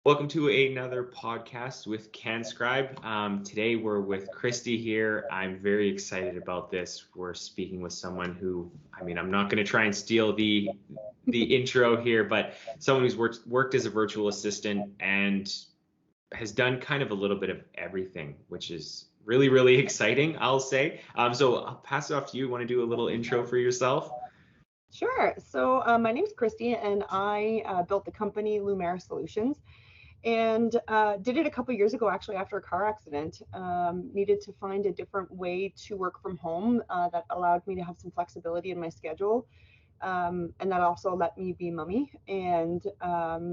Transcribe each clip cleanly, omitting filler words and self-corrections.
Welcome to another podcast with CanScribe. Today we're with Christy here. I'm very excited about this. We're speaking with someone who, I'm not going to try and steal the intro here, but someone who's worked as a virtual assistant and has done kind of a little bit of everything, which is really, really exciting, I'll say. So I'll pass it off to you. Want to do a little intro for yourself? Sure. So my name is Christy, and I built the company Lumiera Solutions, and did it a couple years ago, actually, after a car accident. Needed to find a different way to work from home that allowed me to have some flexibility in my schedule, and that also let me be mommy. And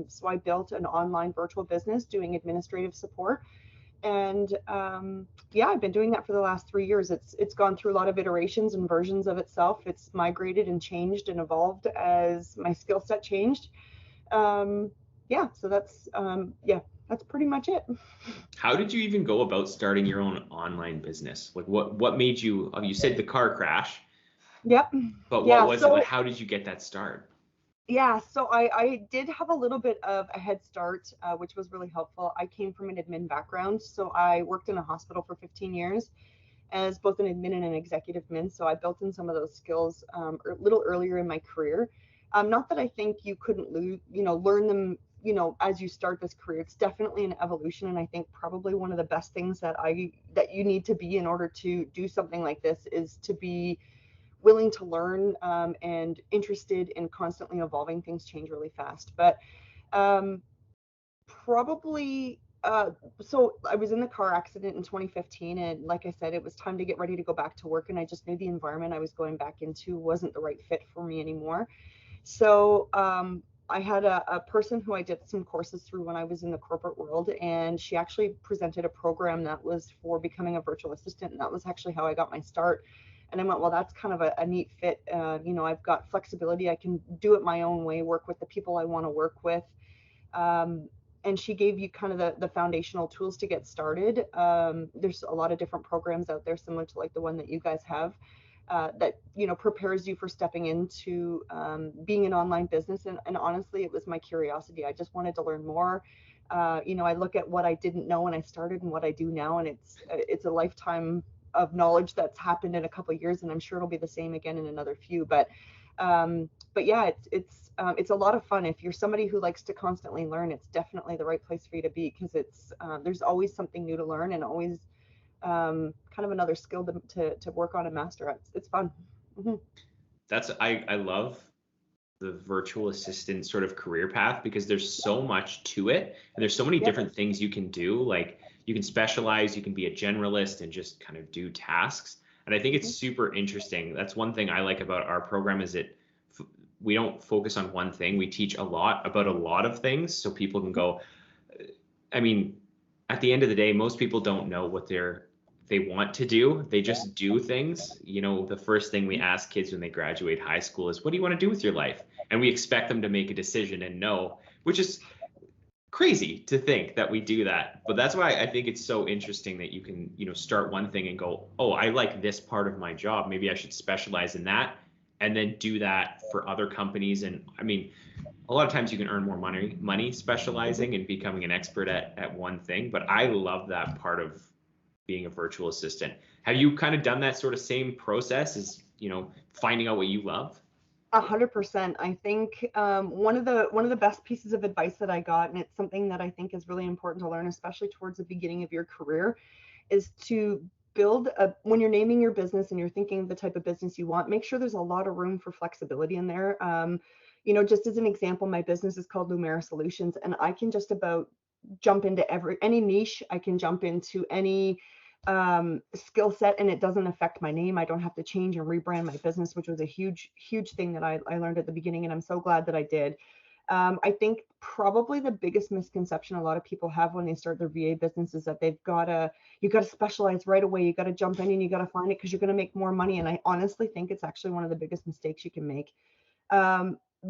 so I built an online virtual business doing administrative support. And yeah, I've been doing that for the last 3 years. It's gone through a lot of iterations and versions of itself. It's migrated and changed and evolved as my skill set changed. Yeah, so that's pretty much it. How did you even go about starting your own online business? Like what made you, you said the car crash, Yep. but Yeah. what was it? Like, how did you get that start? Yeah, so I did have a little bit of a head start, which was really helpful. I came from an admin background, so I worked in a hospital for 15 years as both an admin and an executive admin. So I built in some of those skills a little earlier in my career. Not that I think you couldn't learn them, as you start this career. It's definitely an evolution, and I think probably one of the best things that you need to be in order to do something like this is to be willing to learn and interested in constantly evolving. Things change really fast, but um, probably so I was in the car accident in 2015, and like I said, it was time to get ready to go back to work, and I just knew the environment I was going back into wasn't the right fit for me anymore. So I had a person who I did some courses through when I was in the corporate world, and she actually presented a program that was for becoming a virtual assistant, and that was actually how I got my start. And I went, well, that's kind of a neat fit. I've got flexibility. I can do it my own way, work with the people I want to work with. And she gave you kind of the foundational tools to get started. There's a lot of different programs out there, similar to like the one that you guys have, that prepares you for stepping into being an online business. And honestly, it was my curiosity. I just wanted to learn more. I look at what I didn't know when I started and what I do now, and it's a lifetime of knowledge that's happened in a couple of years, and I'm sure it'll be the same again in another few. But yeah, it's a lot of fun. If you're somebody who likes to constantly learn, it's definitely the right place for you to be, because there's always something new to learn, and always kind of another skill to work on and master. It's fun. Mm-hmm. I love the virtual assistant sort of career path, because there's so much to it, and there's so many different things you can do. Like, you can specialize, you can be a generalist and just kind of do tasks. And I think it's super interesting. That's one thing I like about our program, is we don't focus on one thing. We teach a lot about a lot of things, so people can go, at the end of the day, most people don't know what they want to do. They just do things. The first thing we ask kids when they graduate high school is, what do you want to do with your life? And we expect them to make a decision and know, which is crazy to think that we do that. But that's why I think it's so interesting that you can, start one thing and go, oh, I like this part of my job. Maybe I should specialize in that, and then do that for other companies. And a lot of times you can earn more money specializing and becoming an expert at one thing. But I love that part of being a virtual assistant. Have you kind of done that sort of same process as, finding out what you love? 100%. I think one of the best pieces of advice that I got, and it's something that I think is really important to learn, especially towards the beginning of your career, is to when you're naming your business and you're thinking of the type of business you want, make sure there's a lot of room for flexibility in there. Just as an example, my business is called Lumiera Solutions, and I can just about jump into any niche. I can jump into any skill set, and it doesn't affect my name. I don't have to change and rebrand my business, which was a huge thing that I learned at the beginning, and I'm so glad that I did. I think probably the biggest misconception a lot of people have when they start their VA business is that you got to specialize right away. You got to jump in and you got to find it because you're going to make more money. And I honestly think it's actually one of the biggest mistakes you can make.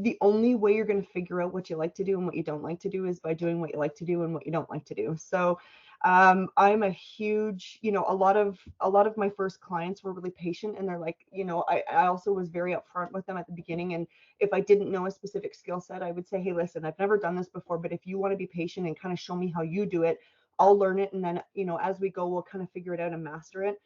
the only way you're going to figure out what you like to do and what you don't like to do is by doing what you like to do and what you don't like to do. So I'm a huge, a lot of my first clients were really patient, and they're like, I also was very upfront with them at the beginning. And if I didn't know a specific skill set, I would say, hey, listen, I've never done this before, but if you want to be patient and kind of show me how you do it, I'll learn it. And then, as we go, we'll kind of figure it out and master it.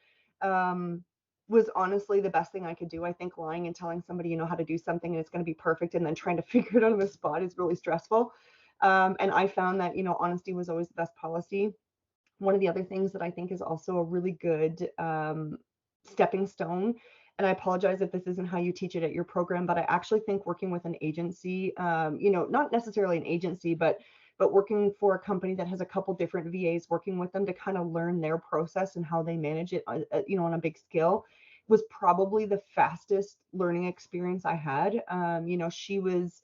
Was honestly the best thing I could do. I think lying and telling somebody, how to do something and it's going to be perfect, and then trying to figure it out on the spot is really stressful. And I found that, honesty was always the best policy. One of the other things that I think is also a really good stepping stone, and I apologize if this isn't how you teach it at your program, but I actually think working with an agency, not necessarily an agency, but working for a company that has a couple different VAs, working with them to kind of learn their process and how they manage it, on a big scale, was probably the fastest learning experience I had. She was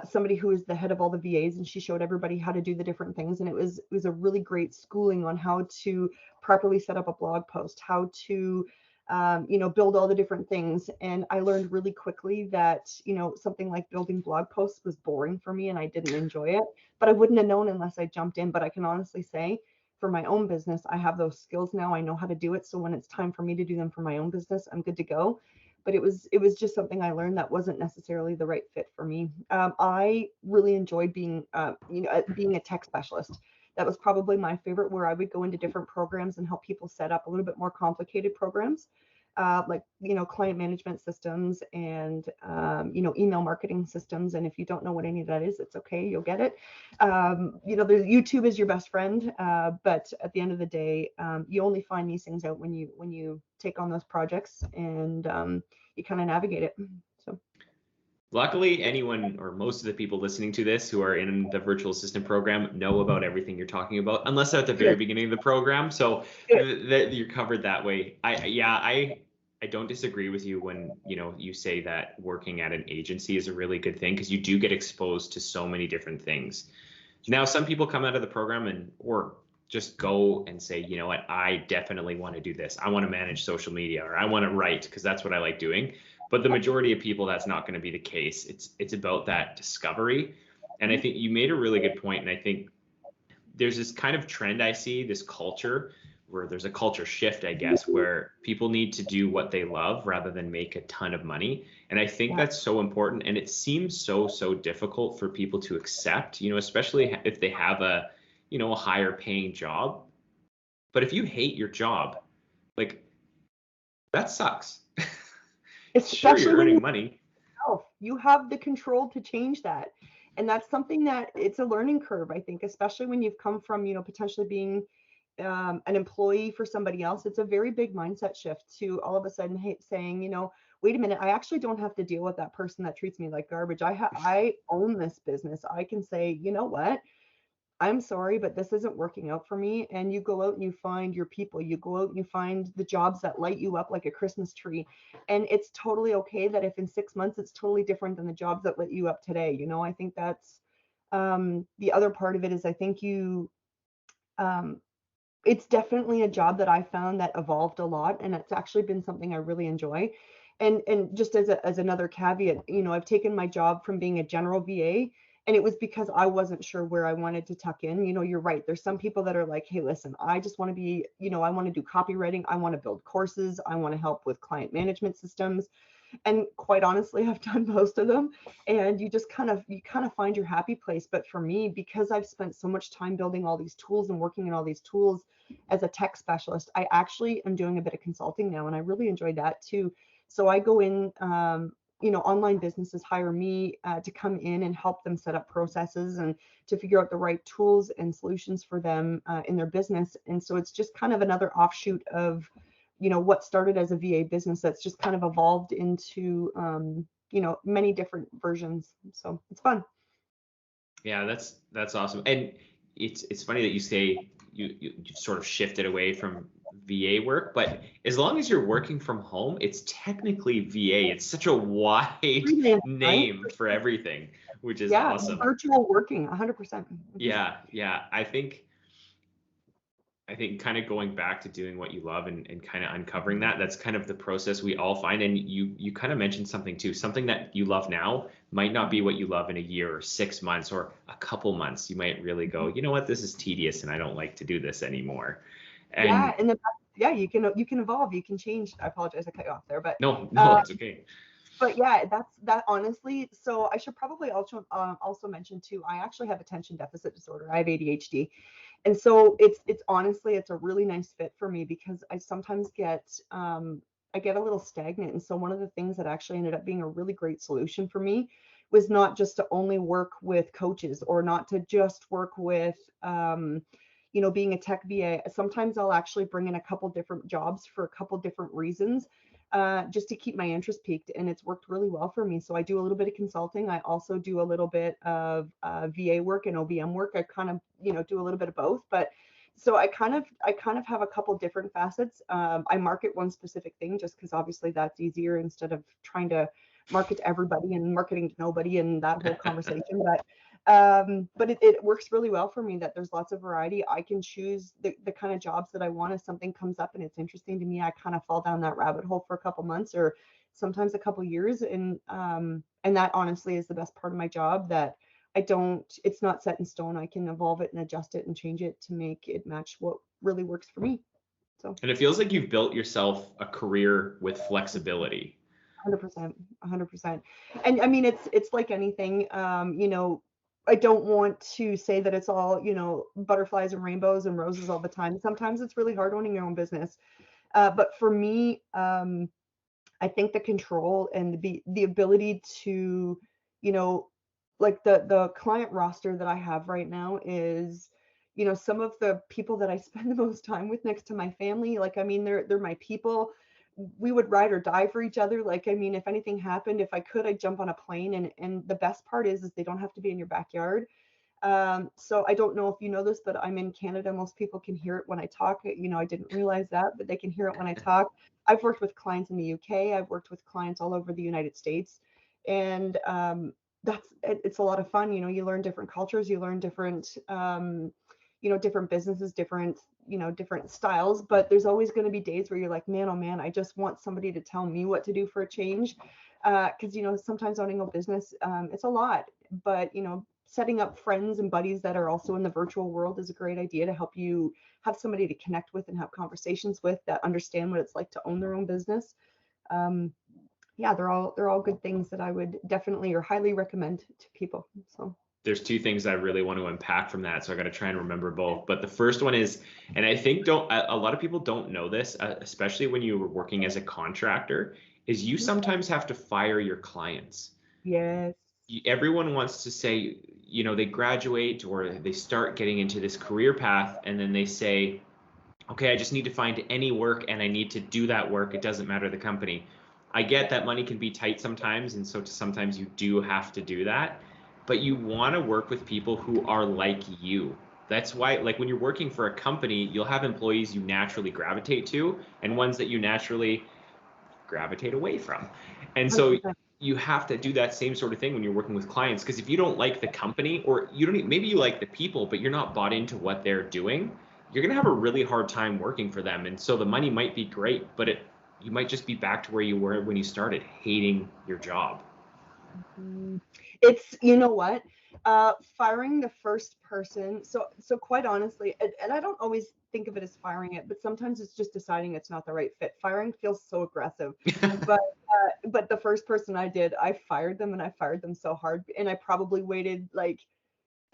somebody who was the head of all the VAs, and she showed everybody how to do the different things. And it was a really great schooling on how to properly set up a blog post, how to build all the different things. And I learned really quickly that, something like building blog posts was boring for me and I didn't enjoy it, but I wouldn't have known unless I jumped in. But I can honestly say, for my own business, I have those skills now. I know how to do it. So when it's time for me to do them for my own business, I'm good to go. But it was just something I learned that wasn't necessarily the right fit for me. I really enjoyed being a tech specialist. That was probably my favorite, where I would go into different programs and help people set up a little bit more complicated programs, like client management systems and email marketing systems. And if you don't know what any of that is, it's okay, you'll get it. YouTube is your best friend, but at the end of the day, you only find these things out when you take on those projects, and you kind of navigate it. So luckily, anyone or most of the people listening to this who are in the virtual assistant program know about everything you're talking about, unless they're at the very beginning of the program. So you're covered that way. I don't disagree with you when you say that working at an agency is a really good thing, because you do get exposed to so many different things. Now, some people come out of the program or just go and say, you know what, I definitely want to do this. I want to manage social media, or I want to write because that's what I like doing. But the majority of people, that's not going to be the case. It's about that discovery. And I think you made a really good point. And I think there's this kind of trend I see, this culture where there's a culture shift, I guess, where people need to do what they love rather than make a ton of money. And I think that's so important. And it seems so difficult for people to accept, especially if they have a higher paying job. But if you hate your job, like, that sucks. Sure, you're earning money. You have the control to change that. And that's something that it's a learning curve, I think, especially when you've come from, potentially being an employee for somebody else. It's a very big mindset shift to all of a sudden saying, wait a minute, I actually don't have to deal with that person that treats me like garbage. I own this business. I can say, you know what? I'm sorry, but this isn't working out for me. And you go out and you find your people. You go out and you find the jobs that light you up like a Christmas tree. And it's totally okay that if in 6 months it's totally different than the jobs that lit you up today. I think that's the other part of it is I think it's definitely a job that I found that evolved a lot, and it's actually been something I really enjoy. And just as another caveat, I've taken my job from being a general VA, and it was because I wasn't sure where I wanted to tuck in. You're right. There's some people that are like, hey, listen, I just want to be, I want to do copywriting. I want to build courses. I want to help with client management systems. And quite honestly, I've done most of them, and you kind of find your happy place. But for me, because I've spent so much time building all these tools and working in all these tools as a tech specialist, I actually am doing a bit of consulting now, and I really enjoyed that too. So I go in, online businesses hire me to come in and help them set up processes and to figure out the right tools and solutions for them in their business. And so it's just kind of another offshoot of what started as a VA business that's just kind of evolved into many different versions. So it's fun. Yeah, that's awesome. And it's funny that you say you sort of shifted away from VA work, but as long as you're working from home, it's technically VA. It's such a wide name for everything, which is awesome. Virtual working, 100%. Yeah. I think I think kind of going back to doing what you love and kind of uncovering that, that's kind of the process we all find. And you kind of mentioned something too, something that you love now might not be what you love in a year or 6 months or a couple months. You might really go, you know what, this is tedious and I don't like to do this anymore. Yeah, And and then yeah, you can evolve, you can change. I apologize, I cut you off there, no, it's okay. but yeah, that honestly. So I should probably also mention too. I actually have attention deficit disorder. I have ADHD, and so it's honestly it's a really nice fit for me because I get a little stagnant. And so one of the things that actually ended up being a really great solution for me was not just to only work with coaches or not to just work with being a tech VA. Sometimes I'll actually bring in a couple different jobs for a couple different reasons, just to keep my interest peaked, and it's worked really well for me. So I do a little bit of consulting. I also do a little bit of VA work and OBM work. I kind of do a little bit of both, but so I kind of have a couple different facets. I market one specific thing just because obviously that's easier instead of trying to market to everybody and marketing to nobody and that whole conversation. But it works really well for me that there's lots of variety. I can choose the kind of jobs that I want. If something comes up and it's interesting to me, I kind of fall down that rabbit hole for a couple months or sometimes a couple years. And that honestly is the best part of my job, that it's not set in stone. I can evolve it and adjust it and change it to make it match what really works for me. So And it feels like you've built yourself a career with flexibility. 100%, 100%. And I mean, it's like anything, I don't want to say that it's all, butterflies and rainbows and roses all the time. Sometimes it's really hard owning your own business. But for me, I think the control and the ability to, you know, like the client roster that I have right now is, some of the people that I spend the most time with next to my family. Like, I mean, they're my people. We would ride or die for each other. Like, I mean, if anything happened, if I could, I'd jump on a plane. And the best part is they don't have to be in your backyard. So I don't know if you know this, but I'm in Canada. Most people can hear it when I talk. I didn't realize that, but they can hear it when I talk. I've worked with clients in the UK. I've worked with clients all over the United States, and it's a lot of fun. You learn different cultures, you learn different businesses, different styles. But there's always going to be days where you're like, man, oh man, I just want somebody to tell me what to do for a change. Because sometimes owning a business, it's a lot, but setting up friends and buddies that are also in the virtual world is a great idea to help you have somebody to connect with and have conversations with that understand what it's like to own their own business. Yeah, they're all good things that I would definitely or highly recommend to people. So There's two things I really want to unpack from that, so I got to try and remember both. But the first one is, and I think a lot of people don't know this, especially when you were working as a contractor, is you sometimes have to fire your clients. yes. Everyone wants to say, they graduate or they start getting into this career path, and then they say, okay, I just need to find any work and I need to do that work. It doesn't matter the company. I get that money can be tight sometimes, and so sometimes you do have to do that, but you want to work with people who are like you. That's why, like, when you're working for a company, you'll have employees you naturally gravitate to and ones that you naturally gravitate away from. And so 100%. you have to do that same sort of thing when you're working with clients, because if you don't like the company, or you don't, maybe you like the people, but you're not bought into what they're doing, you're going to have a really hard time working for them. And so the money might be great, but you might just be back to where you were when you started, hating your job. It's, you know what, firing the first person. So quite honestly, and I don't always think of it as firing it, but sometimes it's just deciding it's not the right fit. Firing feels so aggressive, but the first person I did, I fired them, and I fired them so hard, and I probably waited like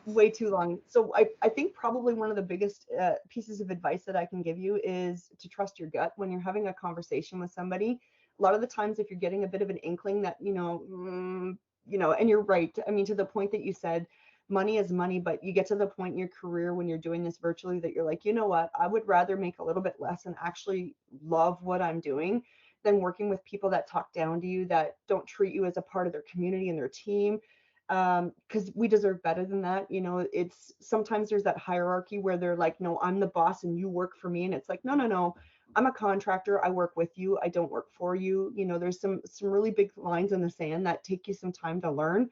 way too long. So I think probably one of the biggest pieces of advice that I can give you is to trust your gut when you're having a conversation with somebody. A lot of the times, if you're getting a bit of an inkling that, and you're right. I mean, to the point that you said, money is money, but you get to the point in your career when you're doing this virtually that you're like, you know what, I would rather make a little bit less and actually love what I'm doing than working with people that talk down to you, that don't treat you as a part of their community and their team. Because we deserve better than that. It's sometimes there's that hierarchy where they're like, no, I'm the boss and you work for me. And it's like, no, no, no, I'm a contractor. I work with you. I don't work for you. There's some really big lines in the sand that take you some time to learn.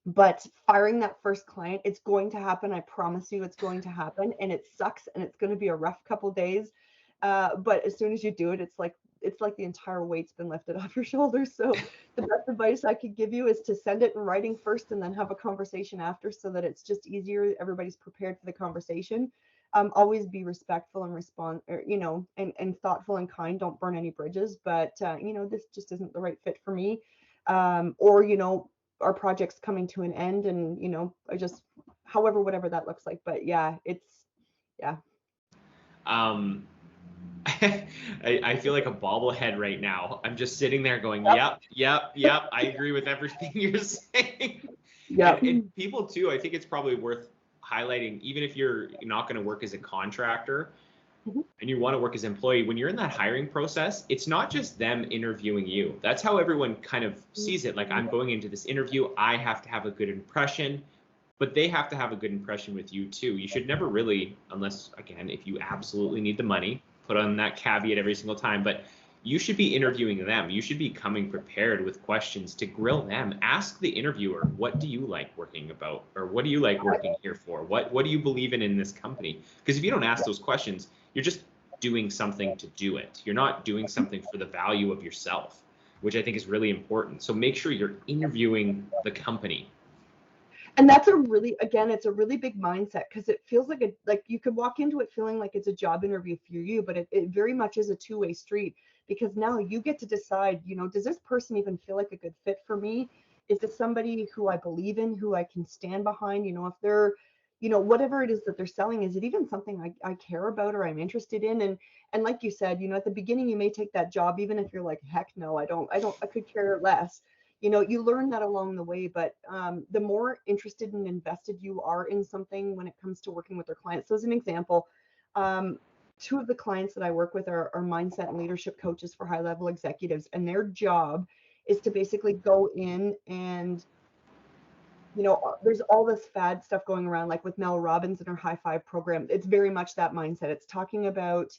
But firing that first client, it's going to happen. I promise you, it's going to happen, and it sucks, and it's going to be a rough couple days. But as soon as you do it, it's like the entire weight's been lifted off your shoulders. So the best advice I could give you is to send it in writing first, and then have a conversation after, so that it's just easier. Everybody's prepared for the conversation. Always be respectful and respond, or, and thoughtful and kind. Don't burn any bridges. But this just isn't the right fit for me. Or our project's coming to an end, and I just, however, whatever that looks like. But yeah, yeah. Um, I feel like a bobblehead right now. I'm just sitting there going, Yep. yep. I agree with everything you're saying. Yep. And people too, I think it's probably worth highlighting, even if you're not going to work as a contractor Mhm. and you want to work as an employee, when you're in that hiring process, it's not just them interviewing you. That's how everyone kind of sees it. Like, I'm going into this interview, I have to have a good impression, but they have to have a good impression with you too. You should never really, unless, again, if you absolutely need the money, put on that caveat every single time, but you should be interviewing them. You should be coming prepared with questions to grill them. Ask the interviewer, what do you like working about? Or what do you like working here for? What do you believe in this company? Because if you don't ask those questions, you're just doing something to do it. You're not doing something for the value of yourself, which I think is really important. So make sure you're interviewing the company. And that's it's a really big mindset, because it feels like you could walk into it feeling like it's a job interview for you, but it very much is a two-way street, because now you get to decide, does this person even feel like a good fit for me? Is this somebody who I believe in, who I can stand behind? If they're, whatever it is that they're selling, is it even something I care about or I'm interested in? And like you said, at the beginning you may take that job even if you're like, heck no, I could care less. You learn that along the way. But the more interested and invested you are in something when it comes to working with their clients. So as an example, two of the clients that I work with are mindset and leadership coaches for high level executives, and their job is to basically go in and there's all this fad stuff going around, like with Mel Robbins and her high five program. It's very much that mindset. It's talking about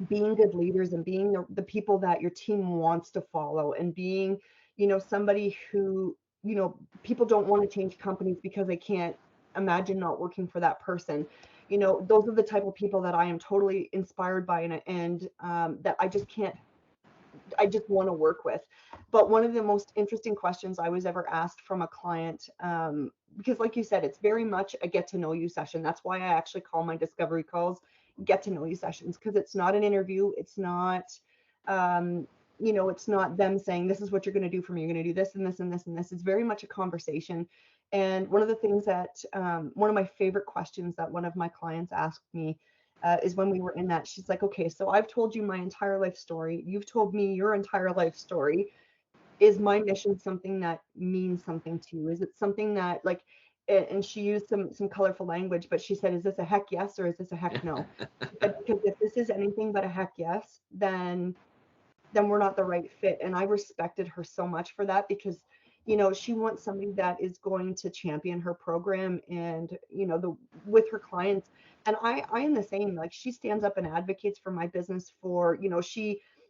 being good leaders, and being the people that your team wants to follow, and being, somebody who, people don't want to change companies because they can't imagine not working for that person. Those are the type of people that I am totally inspired by, and that I just want to work with. But one of the most interesting questions I was ever asked from a client, because like you said, it's very much a get to know you session. That's why I actually call my discovery calls get to know you sessions, because it's not an interview. It's not, it's not them saying, this is what you're going to do for me. You're going to do this and this and this and this. It's very much a conversation. And one of the things that, one of my favorite questions that one of my clients asked me, is when we were in that, she's like, okay, so I've told you my entire life story. You've told me your entire life story. Is my mission something that means something to you? Is it something that, like, and she used some colorful language, but she said, is this a heck yes or is this a heck no? She said, because if this is anything but a heck yes, then we're not the right fit. And I respected her so much for that, because she wants somebody that is going to champion her program, and with her clients. And I am the same. Like, she stands up and advocates for my business, for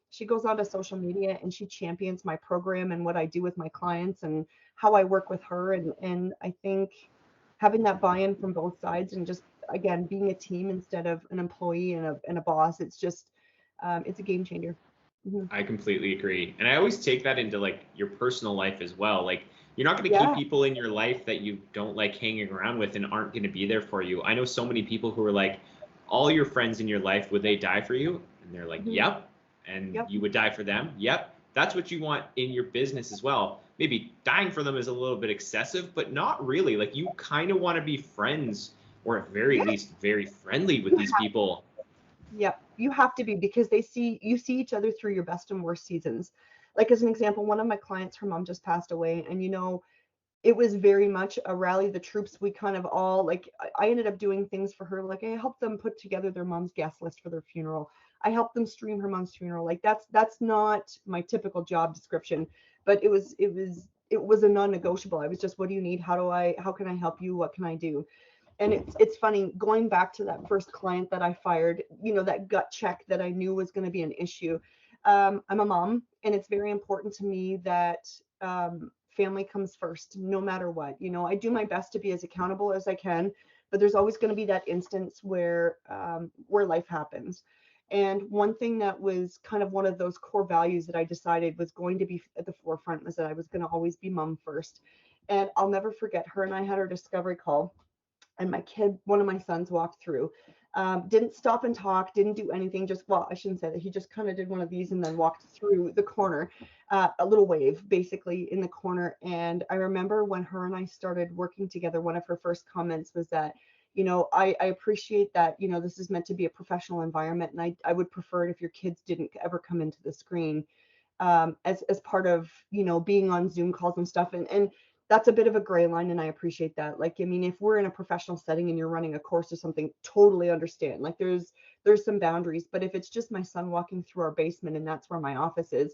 she goes onto social media and she champions my program and what I do with my clients and how I work with her. And I think having that buy-in from both sides, and just, again, being a team instead of an employee and a boss, it's just, it's a game changer. Mhm. I completely agree. And I always take that into like your personal life as well. Like, you're not going to keep Yeah. people in your life that you don't like hanging around with and aren't going to be there for you. I know so many people who are like, all your friends in your life, would they die for you? And they're like, Mhm. yep. And Yep. you would die for them? Yep. That's what you want in your business as well. Maybe dying for them is a little bit excessive, but not really. Like, you kind of want to be friends, or at very Yeah. least very friendly with You these have, people. yep. You have to be, because you see each other through your best and worst seasons. Like, as an example, one of my clients, her mom just passed away, and it was very much a rally the troops. We kind of all, like, I ended up doing things for her. Like, I helped them put together their mom's guest list for their funeral. I helped them stream her mom's funeral. Like, that's not my typical job description, but it was a non-negotiable. I was just, what do you need? How can I help you? What can I do? And it's funny, going back to that first client that I fired, that gut check that I knew was going to be an issue. I'm a mom, and it's very important to me that, family comes first, no matter what. I do my best to be as accountable as I can, but there's always going to be that instance where life happens. And one thing that was kind of one of those core values that I decided was going to be at the forefront was that I was going to always be mom first. And I'll never forget, her and I had our discovery call, and one of my sons walked through. Didn't stop and talk, didn't do anything, just, well, I shouldn't say that. He just kind of did one of these and then walked through the corner, a little wave basically in the corner. And I remember when her and I started working together, one of her first comments was that, I appreciate that, this is meant to be a professional environment. And I would prefer it if your kids didn't ever come into the screen, as part of, being on Zoom calls and stuff. And that's a bit of a gray line, and I appreciate that. Like, I mean, if we're in a professional setting and you're running a course or something, totally understand. Like, there's some boundaries. But if it's just my son walking through our basement and that's where my office is,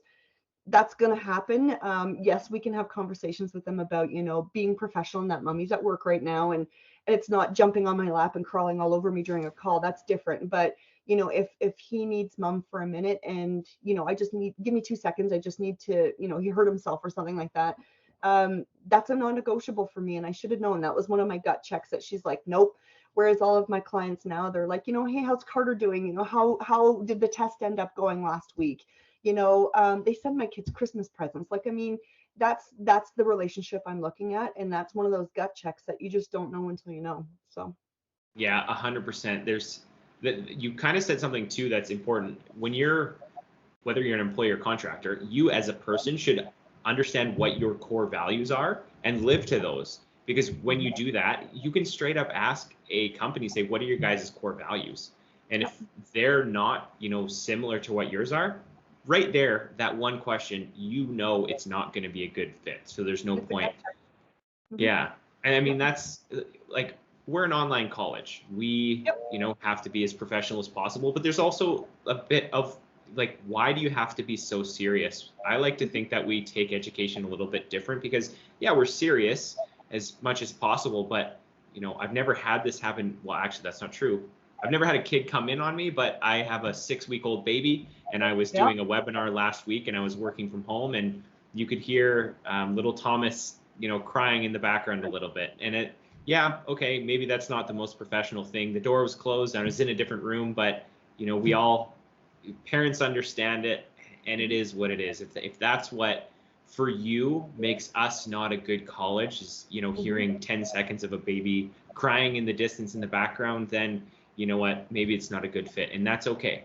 that's going to happen. Yes, we can have conversations with them about, being professional and that mommy's at work right now, and it's not jumping on my lap and crawling all over me during a call. That's different. But if he needs mom for a minute, and I just need, give me 2 seconds, I just need to, he hurt himself or something like that. That's a non-negotiable for me, and I should have known. That was one of my gut checks, that she's like, nope. Whereas all of my clients now, they're like, hey, how's Carter doing? How did the test end up going last week? They send my kids Christmas presents. Like, I mean, that's the relationship I'm looking at, and that's one of those gut checks that you just don't know until you know. So Yeah, 100%. There's that you kind of said something too that's important. Whether you're an employee or contractor, you as a person should understand what your core values are and live to those. Because when you do that, you can straight up ask a company, say, what are your guys' core values? And if they're not, similar to what yours are, right there, that one question, it's not going to be a good fit. So there's no point. Yeah. And I mean, that's like, we're an online college. We, have to be as professional as possible, but there's also a bit of like, why do you have to be so serious? I like to think that we take education a little bit different because, yeah, we're serious as much as possible, but, I've never had this happen. Well, actually, that's not true. I've never had a kid come in on me, but I have a 6-week-old baby, and I was doing a webinar last week, and I was working from home, and you could hear little Thomas, crying in the background a little bit. And okay, maybe that's not the most professional thing. The door was closed, I was in a different room, but, parents understand it, and it is what it is. If that's what for you makes us not a good college, is hearing 10 seconds of a baby crying in the distance in the background, then you know what, maybe it's not a good fit, and that's okay.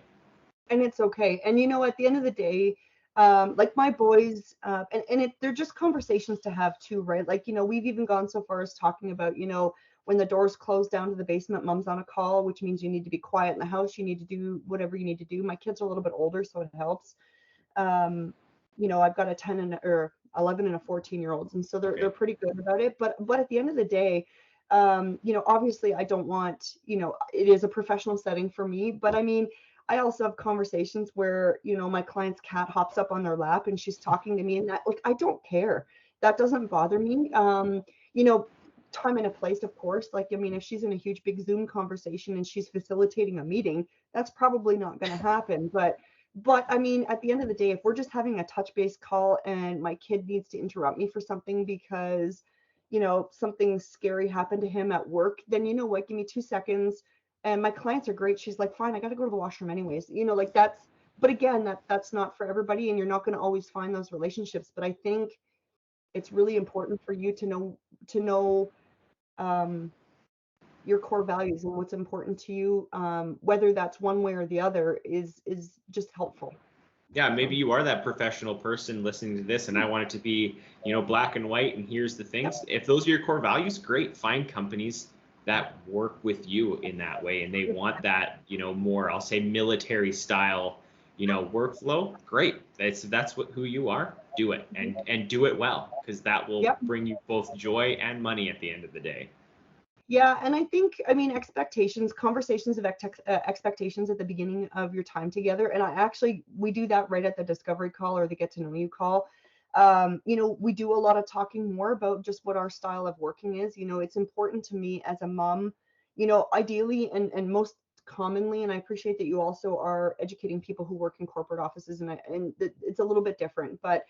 And it's okay. And at the end of the day, like my boys, they're just conversations to have too, right? Like, we've even gone so far as talking about, when the doors close down to the basement, mom's on a call, which means you need to be quiet in the house. You need to do whatever you need to do. My kids are a little bit older, so it helps. I've got a 11 and a 14-year-olds, and so they're pretty good about it. But at the end of the day, obviously I don't want, it is a professional setting for me, but I mean, I also have conversations where, my client's cat hops up on their lap and she's talking to me, and that, like, I don't care. That doesn't bother me. Time and a place, of course. Like, I mean, if she's in a huge big Zoom conversation and she's facilitating a meeting, that's probably not going to happen. But I mean, at the end of the day, if we're just having a touch base call and my kid needs to interrupt me for something because, something scary happened to him at work, then you know what, give me 2 seconds. And my clients are great. She's like, fine, I got to go to the washroom anyways. Like but again, that's not for everybody, and you're not going to always find those relationships. But I think it's really important for you to know your core values and what's important to you, whether that's one way or the other, is just helpful. Yeah, maybe you are that professional person listening to this, and I want it to be, black and white, and here's the things. If those are your core values, great. Find companies that work with you in that way, and they want that, more, I'll say, military style, workflow. Great. That's who you are. Do it, and do it well, because that will bring you both joy and money at the end of the day. Yeah, and I think, I mean, conversations of expectations at the beginning of your time together, and we do that right at the discovery call or the get to know you call. We do a lot of talking more about just what our style of working is. It's important to me as a mom, ideally and most commonly, and I appreciate that you also are educating people who work in corporate offices, and it's a little bit different, but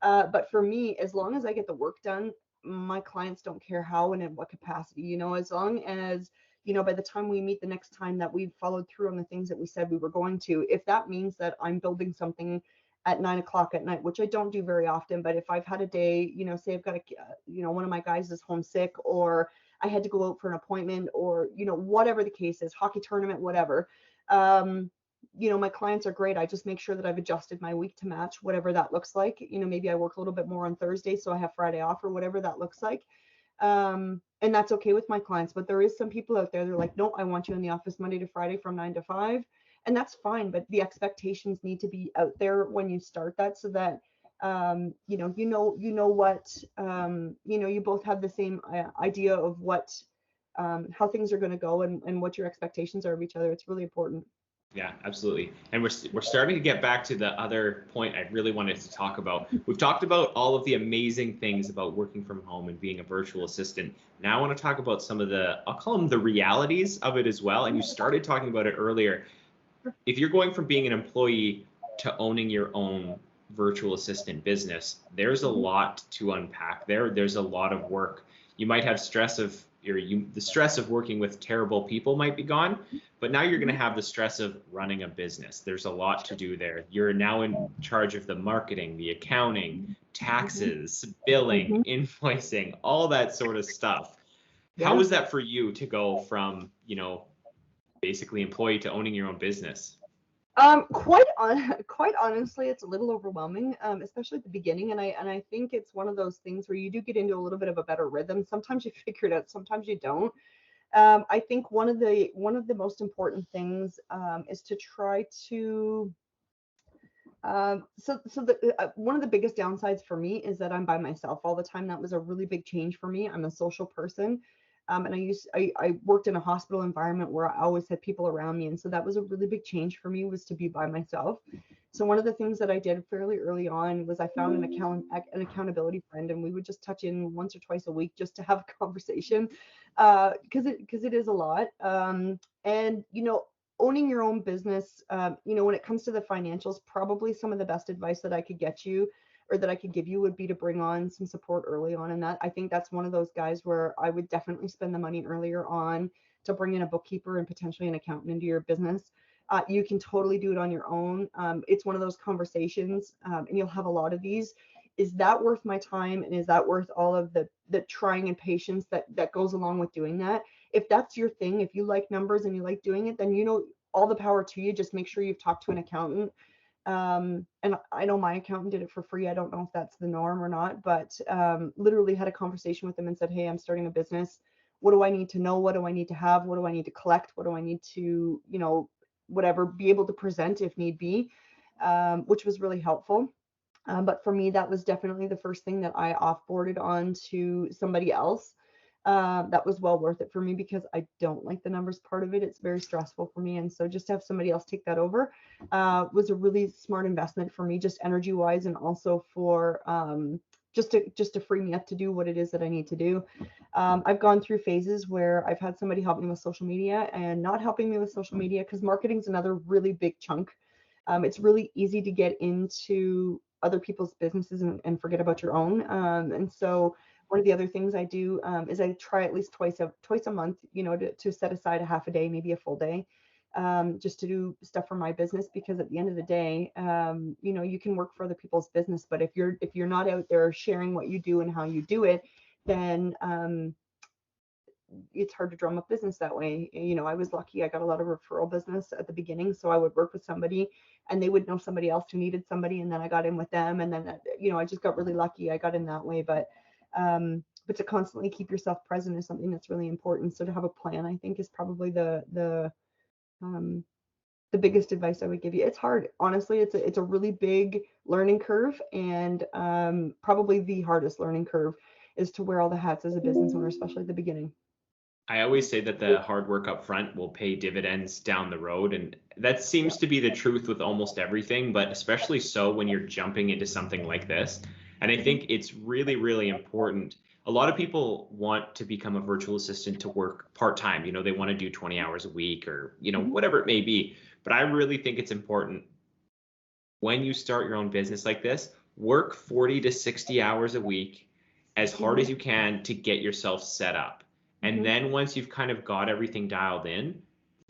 But for me, as long as I get the work done, my clients don't care how and in what capacity, as long as, by the time we meet the next time, that we've followed through on the things that we said we were going to. If that means that I'm building something at 9 o'clock at night, which I don't do very often, but if I've had a day, say I've got one of my guys is homesick, or I had to go out for an appointment, or, whatever the case is, hockey tournament, whatever. My clients are great. I just make sure that I've adjusted my week to match whatever that looks like. Maybe I work a little bit more on Thursday, so I have Friday off, or whatever that looks like. And that's okay with my clients. But there is some people out there, they're like, no, I want you in the office Monday to Friday from 9 to 5. And that's fine. But the expectations need to be out there when you start that, so that, you both have the same idea of what, how things are going to go, and what your expectations are of each other. It's really important. Yeah, absolutely. And we're starting to get back to the other point I really wanted to talk about. We've talked about all of the amazing things about working from home and being a virtual assistant. Now I want to talk about some of I'll call them the realities of it as well. And you started talking about it earlier. If you're going from being an employee to owning your own virtual assistant business, there's a lot to unpack there. There's a lot of work. You might have the stress of working with terrible people might be gone, but now you're going to have the stress of running a business. There's a lot to do there. You're now in charge of the marketing, the accounting, taxes, billing, invoicing, all that sort of stuff. Yeah. How was that for you to go from, basically employee to owning your own business? Quite honestly, it's a little overwhelming, especially at the beginning. And I think it's one of those things where you do get into a little bit of a better rhythm. Sometimes you figure it out, sometimes you don't. I think one of the most important things is to try to. One of the biggest downsides for me is that I'm by myself all the time. That was a really big change for me. I'm a social person. And I worked in a hospital environment where I always had people around me. And so that was a really big change for me, was to be by myself. So one of the things that I did fairly early on was I found an accountability friend, and we would just touch in once or twice a week just to have a conversation, because it is a lot. And owning your own business, when it comes to the financials, probably some of the best advice that I could get you, or that I could give you, would be to bring on some support early on. And that, I think that's one of those guys where I would definitely spend the money earlier on to bring in a bookkeeper and potentially an accountant into your business. You can totally do it on your own. It's one of those conversations, and you'll have a lot of these. Is that worth my time? And is that worth all of the trying and patience that goes along with doing that? If that's your thing, if you like numbers and you like doing it, then all the power to you. Just make sure you've talked to an accountant. And I know my accountant did it for free. I don't know if that's the norm or not, but literally had a conversation with them and said, hey, I'm starting a business. What do I need to know? What do I need to have? What do I need to collect? What do I need to, whatever, be able to present if need be, which was really helpful. But for me, that was definitely the first thing that I offboarded on to somebody else. That was well worth it for me, because I don't like the numbers part of it. It's very stressful for me. And so just to have somebody else take that over was a really smart investment for me, just energy wise, and also for just to free me up to do what it is that I need to do. I've gone through phases where I've had somebody help me with social media and not helping me with social media, because marketing is another really big chunk. It's really easy to get into other people's businesses and forget about your own. And so one of the other things I do is I try at least twice a month, to set aside a half a day, maybe a full day, just to do stuff for my business. Because at the end of the day, you can work for other people's business, but if you're not out there sharing what you do and how you do it, then it's hard to drum up business that way. I was lucky. I got a lot of referral business at the beginning, so I would work with somebody and they would know somebody else who needed somebody, and then I got in with them, and then I just got really lucky. I got in that way. But to constantly keep yourself present is something that's really important. So to have a plan, I think, is probably the biggest advice I would give you. It's hard, honestly. It's a really big learning curve, and probably the hardest learning curve is to wear all the hats as a business owner, especially at the beginning. I always say that the hard work up front will pay dividends down the road. And that seems to be the truth with almost everything, but especially so when you're jumping into something like this. And I think it's really, really important. A lot of people want to become a virtual assistant to work part-time. They want to do 20 hours a week, or, whatever it may be. But I really think it's important, when you start your own business like this, work 40 to 60 hours a week as hard as Mhm. you can to get yourself set up. And Mhm. then once you've kind of got everything dialed in,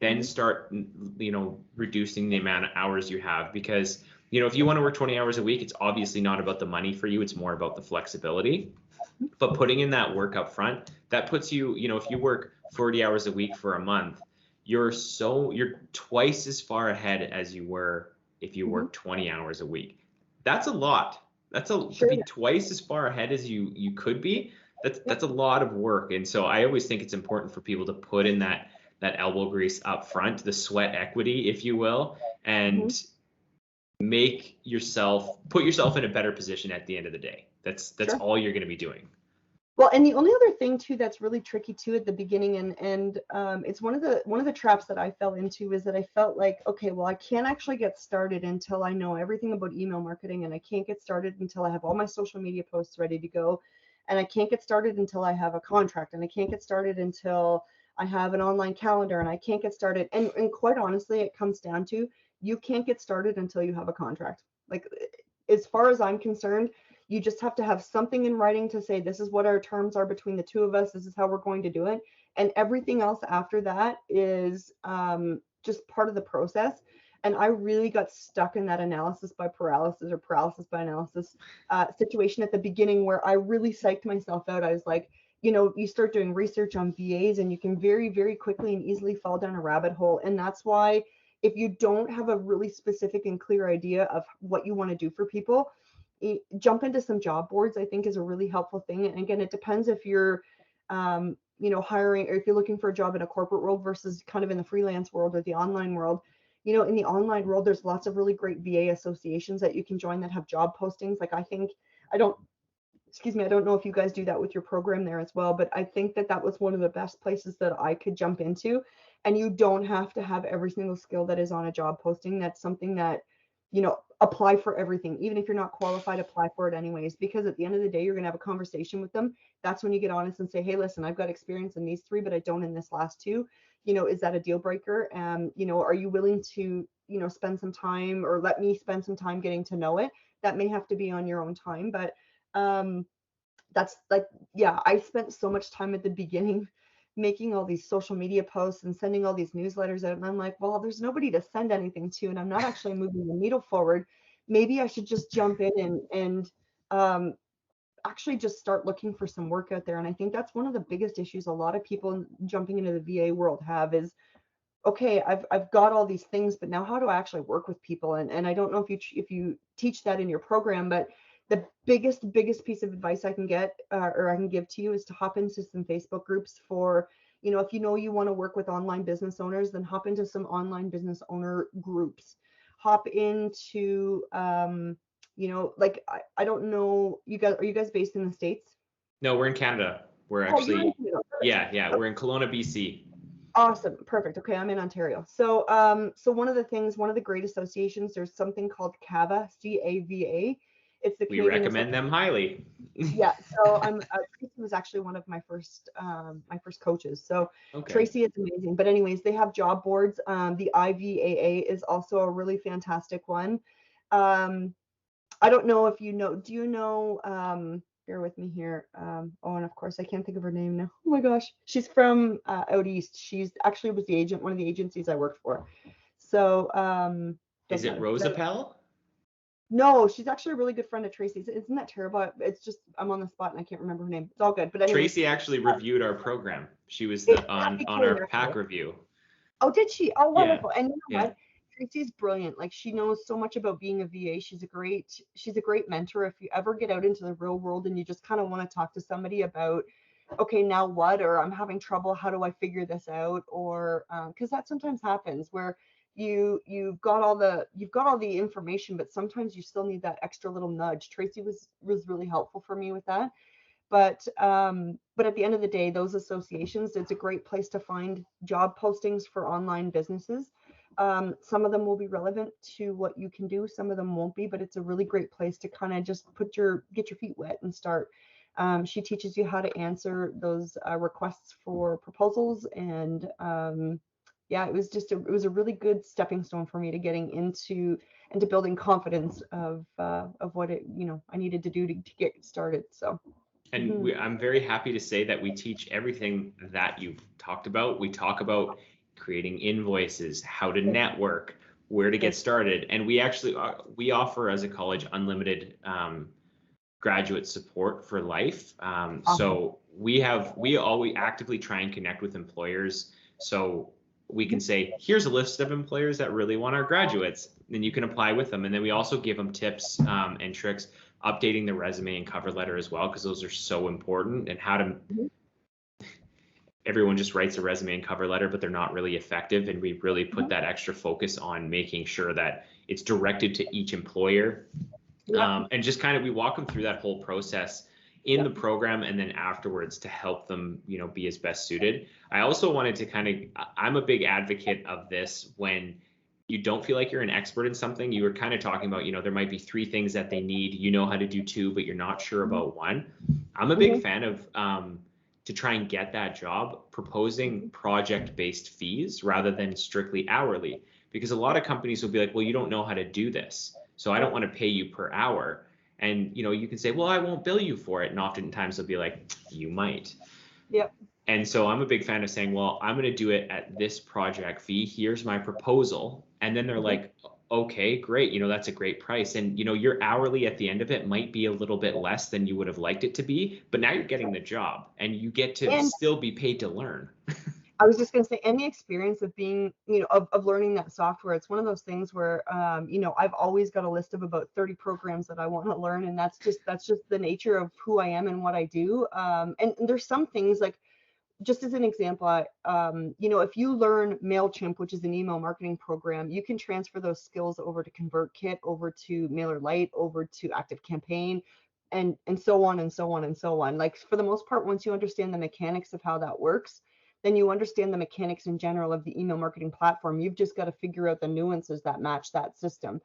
then Mhm. start, reducing the amount of hours you have. Because, if you want to work 20 hours a week, it's obviously not about the money for you, it's more about the flexibility. But putting in that work up front, that puts you, if you work 40 hours a week for a month, you're twice as far ahead as you were if you Mhm. work 20 hours a week. That's a lot. To Sure. be twice as far ahead as you could be. That's Yep. a lot of work. And so I always think it's important for people to put in that elbow grease up front, the sweat equity, if you will, Mhm. and put yourself in a better position at the end of the day. That's Sure. all you're going to be doing. Well, and the only other thing too that's really tricky too at the beginning, and it's one of the traps that I fell into, is that I felt like, okay, well, I can't actually get started until I know everything about email marketing, and I can't get started until I have all my social media posts ready to go, and I can't get started until I have a contract, and I can't get started until I have an online calendar, and I can't get started. And quite honestly, it comes down to, you can't get started until you have a contract. Like, as far as I'm concerned, you just have to have something in writing to say, this is what our terms are between the two of us. This is how we're going to do it. And everything else after that is just part of the process. And I really got stuck in that analysis by paralysis, or paralysis by analysis situation at the beginning, where I really psyched myself out. I was like, you start doing research on VAs, and you can very, very quickly and easily fall down a rabbit hole. And that's why, if you don't have a really specific and clear idea of what you want to do for people, jump into some job boards, I think, is a really helpful thing. And again, it depends if you're hiring, or if you're looking for a job in a corporate world versus kind of in the freelance world or the online world. In the online world, there's lots of really great VA associations that you can join that have job postings. Like, I think, I don't excuse me, I don't know if you guys do that with your program there as well, but I think that that was one of the best places that I could jump into. And you don't have to have every single skill that is on a job posting. That's something that, apply for everything. Even if you're not qualified, apply for it anyways, because at the end of the day, you're going to have a conversation with them. That's when you get honest and say, hey, listen, I've got experience in these three, but I don't in this last two. Is that a deal breaker? Are you willing to, spend some time, or let me spend some time getting to know it? That may have to be on your own time, but um, that's like, yeah, I spent so much time at the beginning making all these social media posts and sending all these newsletters out. And I'm like, well, there's nobody to send anything to, and I'm not actually moving the needle forward. Maybe I should just jump in and um, actually just start looking for some work out there. And I think that's one of the biggest issues a lot of people jumping into the VA world have is, okay, I've got all these things, but now how do I actually work with people? And I don't know if you teach that in your program, but the biggest piece of advice I can get, or I can give to you, is to hop into some Facebook groups for, if you want to work with online business owners, then hop into some online business owner groups. Hop into, like, I don't know, are you guys based in the States? No, we're in Canada. We're Oh, you're in actually, Canada. yeah, we're in Kelowna, BC. Awesome. Perfect. Okay, I'm in Ontario. So one of the things, one of the great associations, there's something called CAVA, CAVA. It's the We Canadian recommend Association. them highly. Yeah. So Tracy was actually one of my first coaches. So Okay. Tracy is amazing. But anyways, they have job boards. The IVAA is also a really fantastic one. Um, I don't know if you know, do you know, bear with me here. Oh, and of course I can't think of her name now. Oh my gosh. She's from out east. She's actually was the agent, one of the agencies I worked for. So, Is doesn't it matter. Rosapel? No, she's actually a really good friend of Tracy's. Isn't that terrible? It's just, I'm on the spot and I can't remember her name. It's all good. But anyways, Tracy actually reviewed our program. She was it on came our yesterday. pack review. Oh, did she? Oh, Yeah, wonderful. And you know yeah. what? Tracy's brilliant. Like, she knows so much about being a VA. She's a great mentor. If you ever get out into the real world and you just kind of want to talk to somebody about, okay, now what? Or I'm having trouble. How do I figure this out? Or because that sometimes happens where you've got all the information, but sometimes you still need that extra little nudge. Tracy was really helpful for me with that. But at the end of the day, those associations, it's a great place to find job postings for online businesses. Some of them will be relevant to what you can do, some of them won't be, but it's a really great place to kind of just get your feet wet and start. She teaches you how to answer those requests for proposals, and yeah, it was a really good stepping stone for me to getting into building confidence of what it, I needed to do to get started. So, And mhm. I'm very happy to say that we teach everything that you've talked about. We talk about creating invoices, how to Good, network, where to get good. started, and we actually we offer as a college unlimited graduate support for life. Awesome. So we always actively try and connect with employers. So we can Mhm. say, here's a list of employers that really want our graduates, and you can apply with them. And then we also give them tips and tricks, updating the resume and cover letter as well, because those are so important. And how to, Mhm. everyone just writes a resume and cover letter, but they're not really effective. And we really put Mhm. that extra focus on making sure that it's directed to each employer, Yep. and just kind of we walk them through that whole process in the Yep. program and then afterwards to help them, be as best suited. I also wanted to kind of, I'm a big advocate of this when you don't feel like you're an expert in something. You were kind of talking about, there might be three things that they need, how to do two, but you're not sure Mhm. about one. I'm a big Mhm. fan of, to try and get that job, proposing Mhm. project-based fees rather than strictly hourly, because a lot of companies will be like, well, you don't know how to do this, so I don't Yep. want to pay you per hour. And you can say, well, I won't bill you for it. And oftentimes they'll be like, you might. Yep. And so I'm a big fan of saying, well, I'm going to do it at this project fee. Here's my proposal. And then they're Mhm. like, okay, great. That's a great price. And, your hourly at the end of it might be a little bit less than you would have liked it to be, but now you're getting the job and you get to And still be paid to learn. I was just going to say, and the experience of being, of learning that software, it's one of those things where, I've always got a list of about 30 programs that I want to learn. And that's just the nature of who I am and what I do. And there's some things like, just as an example, if you learn MailChimp, which is an email marketing program, you can transfer those skills over to ConvertKit, over to MailerLite, over to ActiveCampaign, and so on and so on and so on. Like for the most part, once you understand the mechanics of how that works, then you understand the mechanics in general of the email marketing platform. You've just got to figure out the nuances that match that system.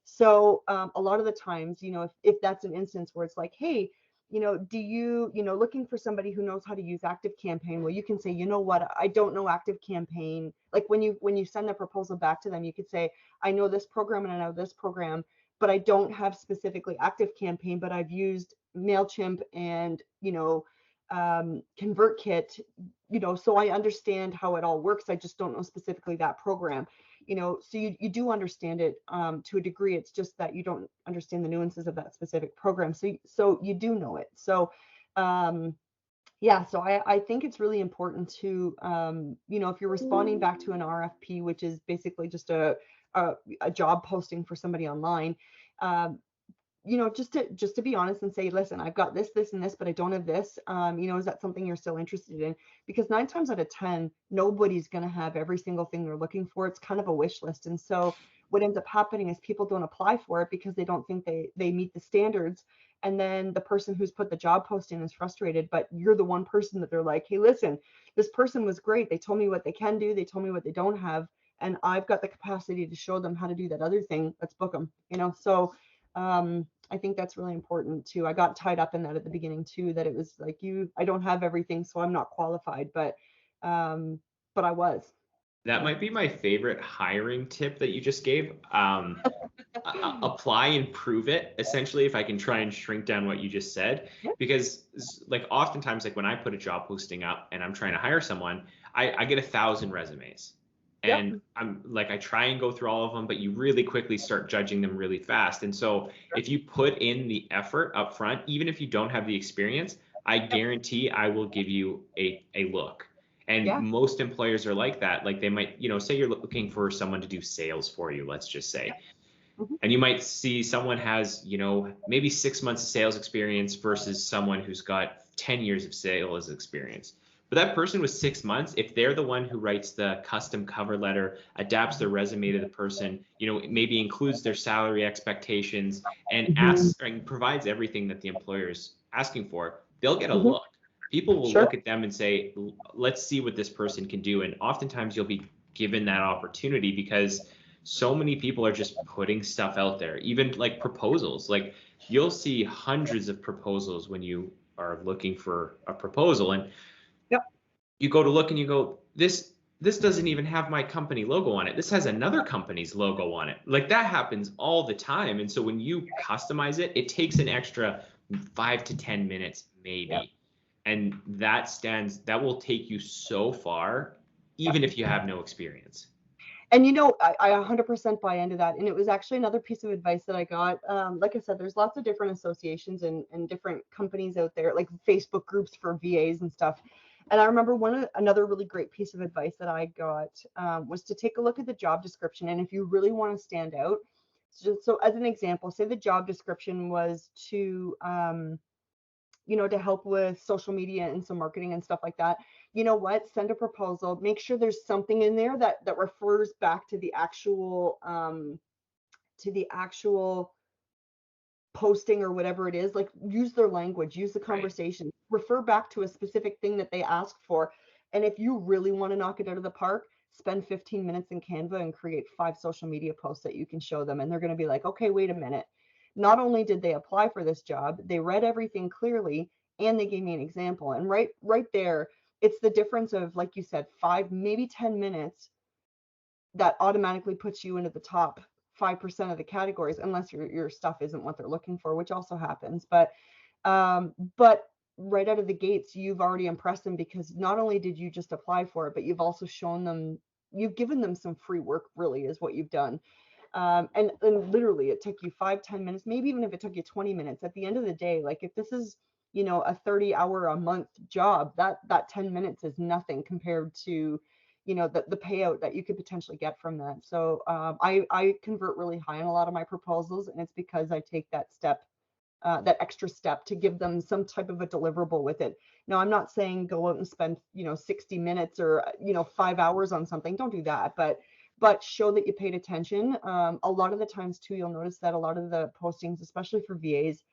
So a lot of the times, if that's an instance where it's like, hey, do looking for somebody who knows how to use ActiveCampaign, well, you can say, you know what, I don't know ActiveCampaign. Like when you send the proposal back to them, you could say, I know this program and I know this program, but I don't have specifically ActiveCampaign, but I've used MailChimp and, ConvertKit, so I understand how it all works. I just don't know specifically that program. So you do understand it to a degree. It's just that you don't understand the nuances of that specific program. So you do know it. So yeah, so I think it's really important to, if you're responding back to an RFP, which is basically just a job posting for somebody online, um, just to be honest and say, listen, I've got this and this, but I don't have this. Is that something you're still interested in? Because 9 times out of 10, nobody's going to have every single thing they're looking for. It's kind of a wish list. And so what ends up happening is people don't apply for it because they don't think they meet the standards. And then the person who's put the job post in is frustrated, but you're the one person that they're like, hey, listen, this person was great. They told me what they can do. They told me what they don't have. And I've got the capacity to show them how to do that other thing. Let's book them, So I think that's really important too. I got tied up in that at the beginning too, that it was like, I don't have everything, so I'm not qualified, um, but I was. That So might be my favorite hiring tip that you just gave. Apply and prove it, essentially, if I can try and shrink down what you just said. yeah, Because like oftentimes, like when I put a job posting up and I'm trying to hire someone, I get 1,000 resumes. yep, And I'm like, I try and go through all of them, but you really quickly start judging them really fast. And so sure, if you put in the effort up front, even if you don't have the experience, I yep, guarantee I will give you a look. And yeah, most employers are like that. Like they might, say you're looking for someone to do sales for you, let's just say. yep, mhm, And you might see someone has, maybe 6 months of sales experience versus someone who's got 10 years of sales experience. But that person with 6 months, if they're the one who writes the custom cover letter, adapts their resume to the person, maybe includes their salary expectations and mhm, asks and provides everything that the employer is asking for, they'll get a mhm, look. People will sure, look at them and say, let's see what this person can do. And oftentimes you'll be given that opportunity because so many people are just putting stuff out there, even like proposals. Like you'll see hundreds of proposals when you are looking for a proposal, and yep, you go to look and you go, this this doesn't even have my company logo on it. This has another company's logo on it. Like that happens all the time. And so when you customize it, it takes an extra 5 to 10 minutes, Yep. maybe. And that will take you so far, even if you have no experience. And I 100% buy into that. And it was actually another piece of advice that I got. Like I said, there's lots of different associations and different companies out there, like Facebook groups for VAs and stuff. And I remember another really great piece of advice that I got was to take a look at the job description. And if you really want to stand out, so as an example, say the job description was to help with social media and some marketing and stuff like that. You know what? Send a proposal. Make sure there's something in there that refers back to the actual posting or whatever it is. Like use their language, use the Right. conversation, refer back to a specific thing that they asked for. And if you really want to knock it out of the park, spend 15 minutes in Canva and create 5 social media posts that you can show them. And they're going to be like, okay, wait a minute. Not only did they apply for this job, they read everything clearly and they gave me an example. And right there, it's the difference of, like you said, 5, maybe 10 minutes that automatically puts you into the top 5% of the categories, unless your stuff isn't what they're looking for, which also happens. But right out of the gates, you've already impressed them, because not only did you just apply for it, but you've also you've given them some free work, really, is what you've done. And literally it took you 5-10 minutes, maybe even if it took you 20 minutes. At the end of the day, like if this is a 30-hour a month job, that 10 minutes is nothing compared to the payout that you could potentially get from that. So I convert really high on a lot of my proposals, and it's because I take that extra step to give them some type of a deliverable with it. Now, I'm not saying go out and spend 60 minutes or 5 hours on something. Don't do that, but show that you paid attention. A lot of the times too, you'll notice that a lot of the postings, especially for VAs,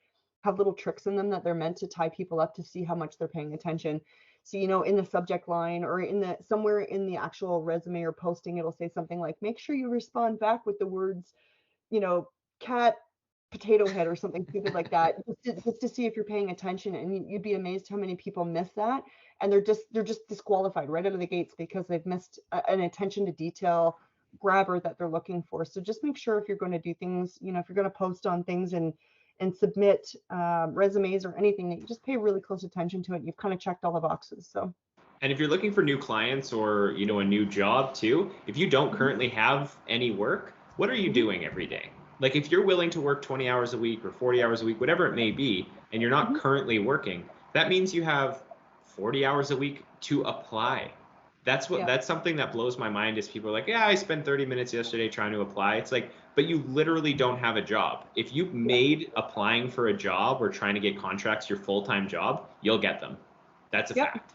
have little tricks in them that they're meant to tie people up to see how much they're paying attention. So, in the subject line or somewhere in the actual resume or posting, it'll say something like, make sure you respond back with the words, cat potato head or something stupid like that, just to see if you're paying attention. And you'd be amazed how many people miss that, and they're just disqualified right out of the gates because they've missed an attention to detail grabber that they're looking for. So just make sure, if you're going to do things, if you're going to post on things and submit resumes or anything, that you just pay really close attention to it. You've kind of checked all the boxes. So And if you're looking for new clients or, a new job too, if you don't mhm, currently have any work, what are you mhm, doing every day? Like if you're willing to work 20 hours a week or 40 hours a week, whatever it may be, and you're not mhm, currently working, that means you have 40 hours a week to apply. yeah, That's something that blows my mind is people are like, yeah, I spent 30 minutes yesterday trying to apply. It's like, but you literally don't have a job. If you yeah, made applying for a job or trying to get contracts your full-time job, you'll get them. That's a yep. fact.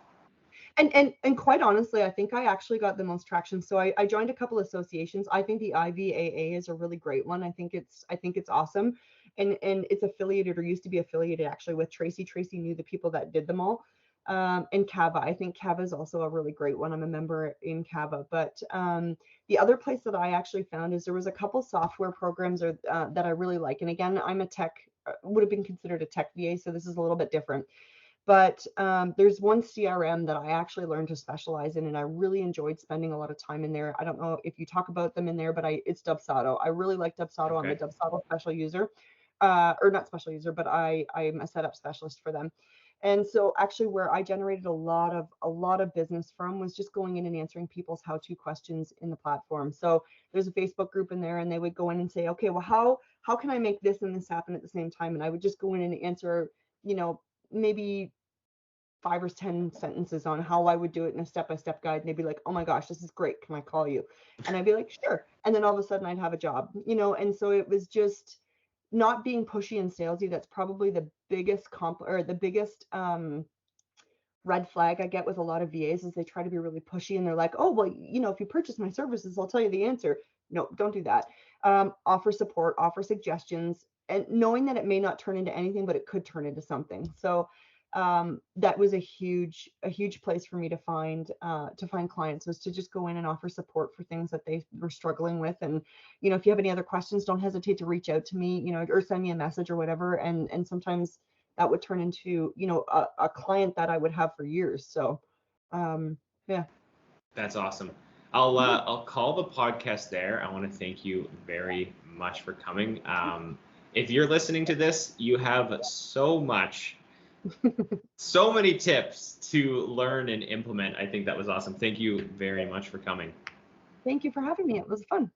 And quite honestly, I think I actually got the most traction. So I joined a couple associations. I think the IVAA is a really great one. I think it's awesome. And it's affiliated, or used to be affiliated, actually, with Tracy. Tracy knew the people that did them all. And Kava. I think Kava is also a really great one. I'm a member in Kava. But the other place that I actually found is there was a couple software programs that I really like. And again, I'm a tech, would have been considered a tech VA, so this is a little bit different. But there's one CRM that I actually learned to specialize in, and I really enjoyed spending a lot of time in there. I don't know if you talk about them in there, but it's Dubsado. I really like Dubsado. I'm a Okay. Dubsado special user, or not special user, but I'm a setup specialist for them. And so actually, where I generated a lot of business from was just going in and answering people's how-to questions in the platform. So there's a Facebook group in there, and they would go in and say, okay, well, how can I make this and this happen at the same time? And I would just go in and answer, maybe 5 or 10 sentences on how I would do it in a step-by-step guide. And they'd be like, oh my gosh, this is great. Can I call you? And I'd be like, sure. And then all of a sudden I'd have a job, and so it was just not being pushy and salesy. That's probably the biggest or the biggest red flag I get with a lot of VAs, is they try to be really pushy, and they're like, oh, well, if you purchase my services, I'll tell you the answer. No, don't do that. Offer support, offer suggestions, and knowing that it may not turn into anything, but it could turn into something. So that was a huge place for me to find clients, was to just go in and offer support for things that they were struggling with. And if you have any other questions, don't hesitate to reach out to me, or send me a message or whatever. And sometimes that would turn into a client that I would have for years. So yeah. That's awesome. I'll call the podcast there. I want to thank you very much for coming. If you're listening to this, you have so many tips to learn and implement. I think that was awesome. Thank you very much for coming. Thank you for having me. It was fun.